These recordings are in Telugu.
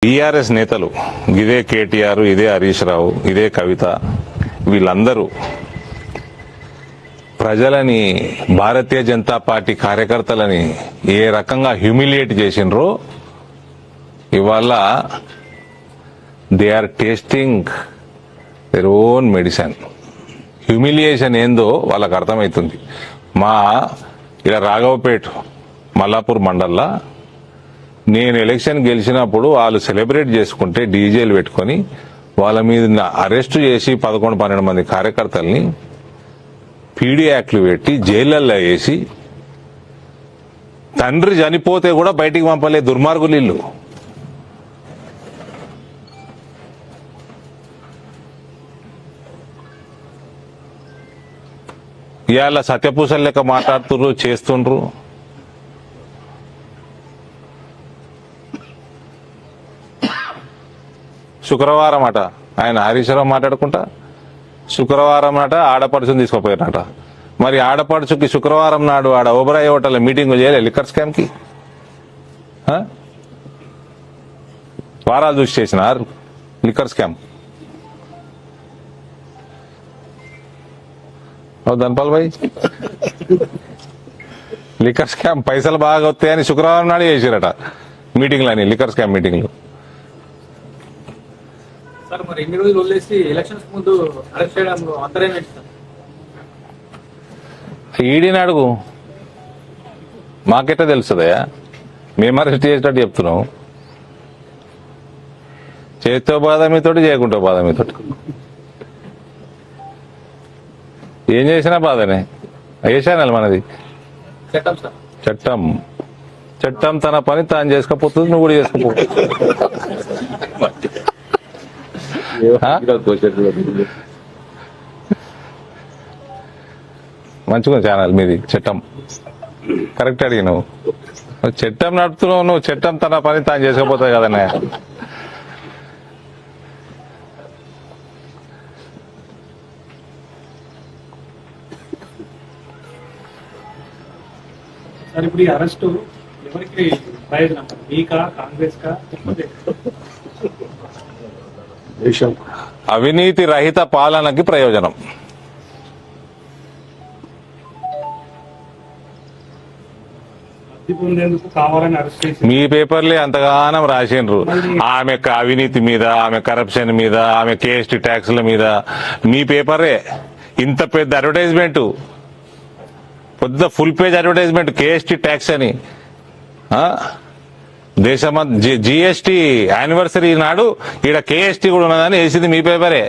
టీఆర్ఎస్ నేతలు ఇదే కేటీఆర్, ఇదే హరీష్ రావు, ఇదే కవిత, వీళ్ళందరూ ప్రజలని, భారతీయ జనతా పార్టీ కార్యకర్తలని ఏ రకంగా హ్యూమిలియేట్ చేసినరో ఇవాళ they are tasting their own medicine. Humiliation ఏందో వాళ్ళకు అర్థమవుతుంది. మా ఇలా రాఘవపేట్ మల్లాపూర్ మండల్లో నేను ఎలక్షన్ గెలిచినప్పుడు వాళ్ళు సెలబ్రేట్ చేసుకుంటే డీజేలు పెట్టుకొని వాళ్ళ మీద అరెస్ట్ చేసి 11-12 మంది కార్యకర్తల్ని పీడీ యాక్ట్లు పెట్టి జైళ్లల్లో వేసి తండ్రి చనిపోతే కూడా బయటికి పంపలే దుర్మార్గులు ఇల్లు. ఇవాళ సత్యపూసలు లెక్క మాట్లాడుతుర్రు, చేస్తుండ్రు. శుక్రవారం అట ఆయన హరీష్ రావు మాట్లాడుకుంటా, శుక్రవారం నాట ఆడపడుచుని తీసుకుపోయారట. మరి ఆడపడుచుకి శుక్రవారం నాడు ఆడ ఓబరాయ్ హోటల్ మీటింగ్ చేయలే లిక్కర్ స్కామ్ కి? వారాలు చూసి చేసినారు లిక్కర్ స్కామ్. ధన్పాల్ భాయ్, లిక్కర్ స్కామ్ పైసలు బాగా వస్తాయని శుక్రవారం నాడు చేసిరట మీటింగ్లు అని, లిక్కర్ స్కామ్ మీటింగ్లు. సార్ మరి ఎన్ని రోజులు వదిలేసి ఎలక్షన్స్ ముందు అరెస్ట్ చేయడంలో అంతరేం సార్? ఈడీని అడుగు, మాకెట్లా తెలుస్తుందయా? మేము అరెస్ట్ చేసేటట్టు చెప్తున్నాం. చేతితో బాధ మీతోటి, చేయకుంటో బాధ మీతోటి. ఏం చేసినా బాధనే. వేసానాలి మనది చట్టం సార్. చట్టం చట్టం తన పని తాను చేసుకోపోతుంది, నువ్వు కూడా చేసుకోపో. మంచిగా ఛానల్ మీది. చట్టం కరెక్ట్ అడిగి నువ్వు చట్టం నడుపుతున్నావు, నువ్వు చట్టం తన పని తాను చేసుకోపోతావు కదన్నా. సార్ ఇప్పుడు ఈ అరెస్ట్ ఎవరికి ప్రయోజనం? మీకా, కాంగ్రెస్ కా? అవినీతి రహిత పాలనకి ప్రయోజనం. మీ పేపర్లే అంతగానం రాసిండ్రు ఆమె అవినీతి మీద, ఆమె కరప్షన్ మీద, ఆమె కేఎస్టీ ట్యాక్స్ల మీద. మీ పేపరే ఇంత పెద్ద అడ్వర్టైజ్మెంట్, పెద్ద full page advertisement, KST tax అని. దేశమంతా జిఎస్టీ యానివర్సరీ నాడు ఈడ కేఎస్టీ కూడా ఉన్నదని వేసింది మీ పేపరే.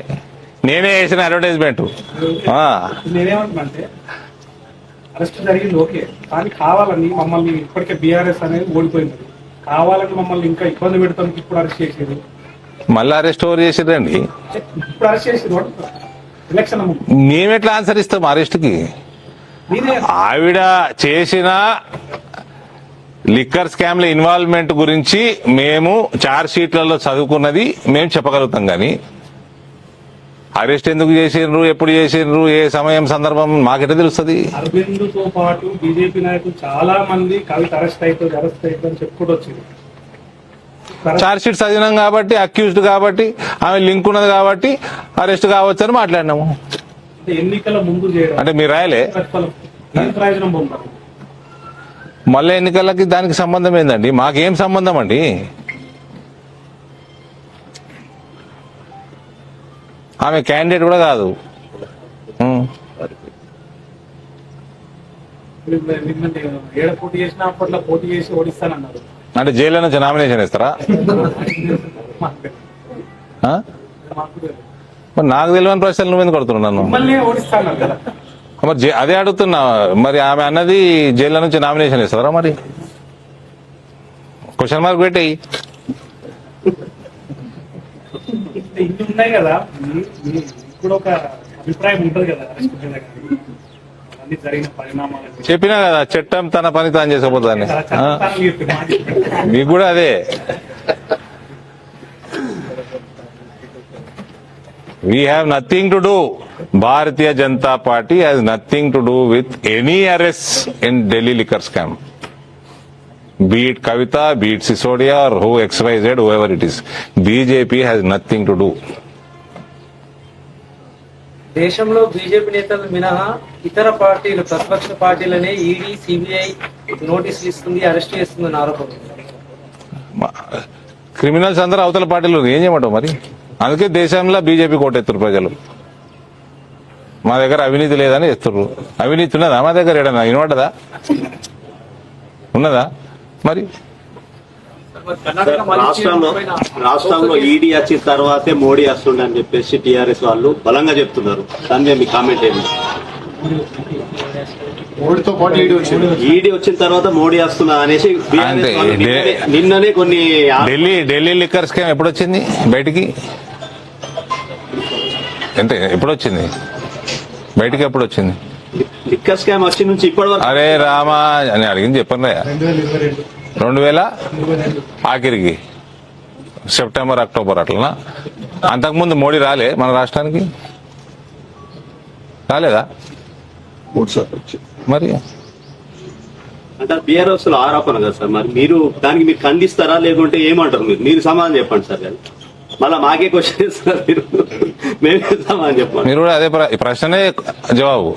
నేనే వేసిన అడ్వర్టైజ్మెంట్. నేనేమంటున్నాంటే అరెస్ట్ జరిగింది ఓకే, కానీ కావాలని మమ్మల్ని ఇప్పటికే బీఆర్ఎస్ అనేది ఓడిపోయింది, కావాలని మమ్మల్ని ఇంకా ఇబ్బంది పెడతాం. ఇప్పుడు అరెస్ట్ చేసేది, మళ్ళీ అరెస్ట్ ఓవర్ చేసేదండి. ఇప్పుడు అరెస్ట్ చేసేది ఎలక్షన్. మేమెట్లా ఆన్సర్ ఇస్తాం అరెస్ట్కి? ఆవిడ చేసిన లిక్కర్ స్కామ్ల ఇన్వాల్వ్మెంట్ గురించి మేము చార్జ్ షీట్లలో చదువుకున్నది మేము చెప్పగలుగుతాం, కానీ అరెస్ట్ ఎందుకు చేసిండ్రు, ఎప్పుడు చేసిండ్రు, ఏ సమయం సందర్భం మాకెట్లా తెలుస్తుంది? అరవింద్తో పాటు బీజేపీ నాయకులు చాలా మంది కవిత అరెస్ట్ అవుతుంది చెప్పుకుంటూ వచ్చింది. చార్జ్ షీట్ చదివినాం కాబట్టి, అక్యూజ్డ్ కాబట్టి, ఆమె లింక్ ఉన్నది కాబట్టి అరెస్ట్ కావచ్చు అని మాట్లాడినాము. ఎన్నికల ముందు అంటే మీరు రాయలే? ప్రయోజనం పొందారు. మళ్ళీ ఎన్నికలకి దానికి సంబంధం ఏందండి? మాకేం సంబంధం అండి? ఆమె క్యాండిడేట్ కూడా కాదు. పోటీ చేసిన అప్పట్లో పోటీ చేసి ఓడిస్తానన్నారు. అంటే జైల్లో నుంచి నామినేషన్ ఇస్తారా? నాకు తెలియని ప్రశ్నలు నువ్వెందుకు కొడుతున్నావు నన్ను? మరి అదే అడుగుతున్నా. మరి ఆమె అన్నది జైల్లో నుంచి నామినేషన్ ఇస్తారా? మరి క్వశ్చన్ మార్క్ పెట్టేయి. ఇన్ని ఉన్నాయి కదా, ఇప్పుడు ఒక అభిప్రాయం ఉంటుంది కదా అన్ని జరిగిన పరిణామాలు. చెప్పినా కదా చట్టం తన పని తాను చేసుకోపోతాను. మీకు కూడా అదే. We have nothing to do. Bharatiya Janata Party has nothing to do with any arrests in Delhi liquor scam. Be it Kavita, be it Sisodia, or who XYZ, whoever it is. BJP has nothing to do. దేశంలో బీజేపీ నేతలు మినహా ఇతర పార్టీలు ప్రతిపక్ష పార్టీలనే ఈడీ సిబిఐ నోటీసులు ఇస్తుంది, అరెస్ట్ చేస్తుందని ఆరోపణ. క్రిమినల్స్ అందరూ అవతల పార్టీలు ఏం చేయమంటావు మరి? అందుకే దేశంలో బీజేపీ కోటెత్తురు ప్రజలు. మా దగ్గర అవినీతి లేదని ఎత్తుర్రు. అవినీతి ఉన్నదా మా దగ్గర? ఏడన్నా వినపడ్డదా? ఉన్నదా మరి? రాష్ట్రంలో ఈడీ వచ్చిన తర్వాతే మోడీ వస్తుండని చెప్పేసి టీఆర్ఎస్ వాళ్ళు బలంగా చెప్తున్నారు. దాని మీద మీ కామెంట్ ఏంటి? మోడీతో పాటు ఈడీ వచ్చిన తర్వాత మోడీ వస్తున్నా అనేసి BRS అంటే వాళ్ళు నిన్ననే కొన్ని ఢిల్లీ లిక్కర్ స్కామ్ ఎప్పుడు వచ్చింది బయటికి? అంటే ఎప్పుడు వచ్చింది బయటికి? ఎప్పుడు వచ్చింది? లిక్కర్ స్కామ్ వచ్చి నుంచి ఇప్పటి వరకు అరే రామా అని అడిగింది చెప్పండి. 2022 ఆఖరికి సెప్టెంబర్ అక్టోబర్ అట్లనా? అంతకుముందు మోడీ రాలే మన రాష్ట్రానికి? రాలేదా మరి? అంటే BRS లో ఆరోపణ కదా సార్. మరి మీరు దానికి మీరు ఖండిస్తారా లేకుంటే ఏమంటారు? మీరు సమాధానం చెప్పండి సార్. మళ్ళీ మాకే క్వశ్చన్ ఇస్తున్నారు మీరు, మేమే సమాధానం చెప్పండి. మీరు కూడా అదే ప్రశ్ననే జవాబు.